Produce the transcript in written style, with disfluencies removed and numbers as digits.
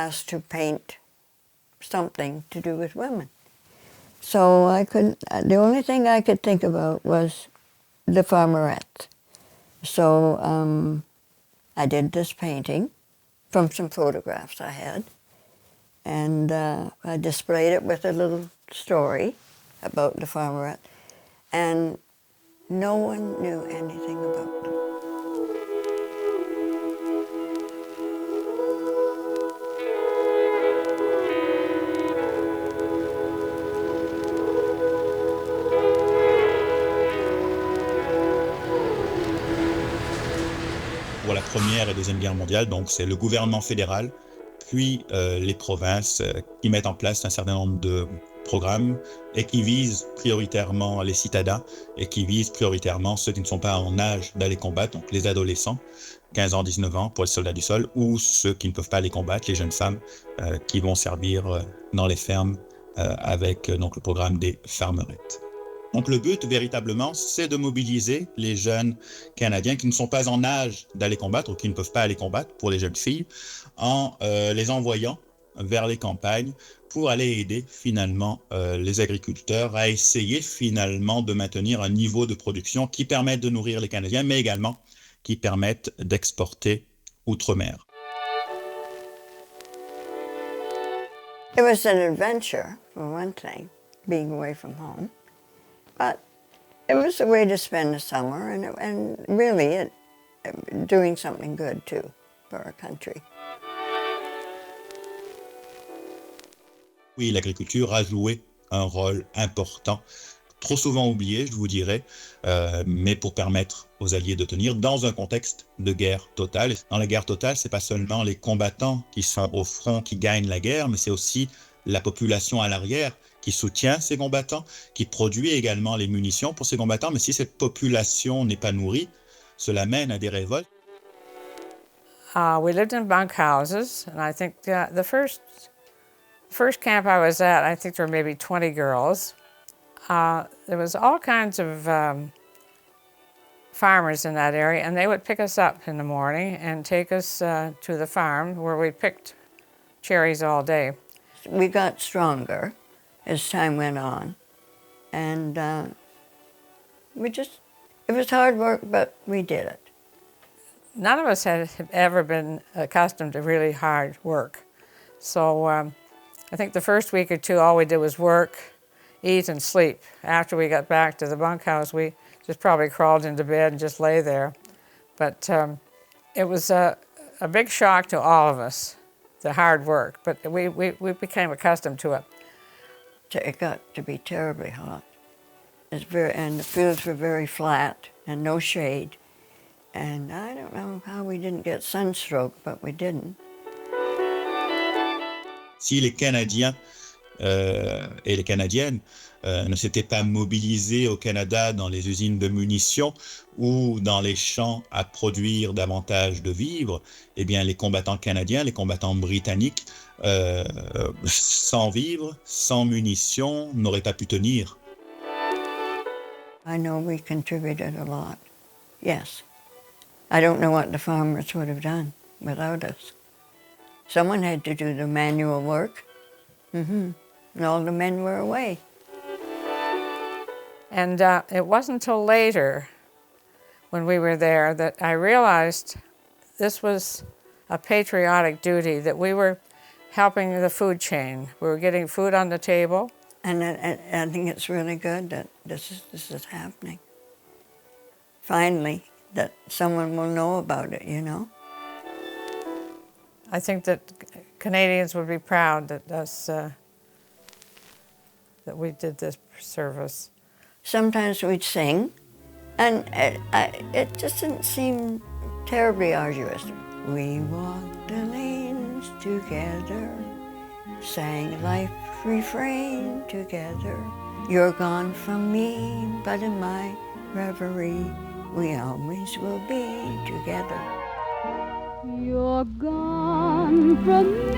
asked to paint something to do with women. So the only thing I could think about was the farmerettes. So I did this painting from some photographs I had, and I displayed it with a little story about the farmerette, and no one knew anything about them. Pour la Première et Deuxième Guerre mondiale, donc c'est le gouvernement fédéral, puis les provinces qui mettent en place un certain nombre de programmes et qui visent prioritairement les citadins et qui visent prioritairement ceux qui ne sont pas en âge d'aller combattre, donc les adolescents, 15 ans, 19 ans pour les soldats du sol, ou ceux qui ne peuvent pas aller combattre, les jeunes femmes qui vont servir dans les fermes avec donc le programme des farmerettes. Donc le but, véritablement, c'est de mobiliser les jeunes Canadiens qui ne sont pas en âge d'aller combattre ou qui ne peuvent pas aller combattre, pour les jeunes filles, en les envoyant vers les campagnes pour aller aider finalement les agriculteurs à essayer finalement de maintenir un niveau de production qui permette de nourrir les Canadiens, mais également qui permette d'exporter outre-mer. It was an adventure, for one thing, being away from home. But it was a way to spend the summer, and really doing something good, too, for our country. Oui, l'agriculture a joué un rôle important, trop souvent oublié, je vous dirais, mais pour permettre aux Alliés de tenir dans un contexte de guerre totale. Dans la guerre totale, c'est pas seulement les combattants qui sont au front qui gagnent la guerre, mais c'est aussi la population à l'arrière qui soutient ces combattants, qui produit également les munitions pour ces combattants. Mais si cette population n'est pas nourrie, cela mène à des révoltes. We lived in bunkhouses, and I think the first camp I was at, I think there were maybe 20 girls. There was all kinds of farmers in that area, and they would pick us up in the morning and take us to the farm where we picked cherries all day. We got stronger as time went on, and it was hard work, but we did it. None of us had ever been accustomed to really hard work. So I think the first week or two, all we did was work, eat, and sleep. After we got back to the bunkhouse, we just probably crawled into bed and just lay there. But it was a big shock to all of us, the hard work, but we became accustomed to it. It got to be terribly hot. And the fields were very flat and no shade. And I don't know how we didn't get sunstroke, but we didn't. Si les Canadiens et les Canadiennes ne s'étaient pas mobilisés au Canada dans les usines de munitions ou dans les champs à produire davantage de vivres, eh bien les combattants canadiens, les combattants britanniques, sans vivres, sans munitions, n'auraient pas pu tenir. I know we contributed a lot, yes. I don't know what the farmers would have done without us. Someone had to do the manual work, and all the men were away. And it wasn't until later, when we were there, that I realized this was a patriotic duty, that we were helping the food chain. We were getting food on the table. And I think it's really good that this is happening. Finally, that someone will know about it, you know? I think that Canadians would be proud that that we did this service. Sometimes we'd sing, and it just didn't seem terribly arduous. We walked the lanes together, sang life refrain together. You're gone from me, but in my reverie, we always will be together. You're gone from me.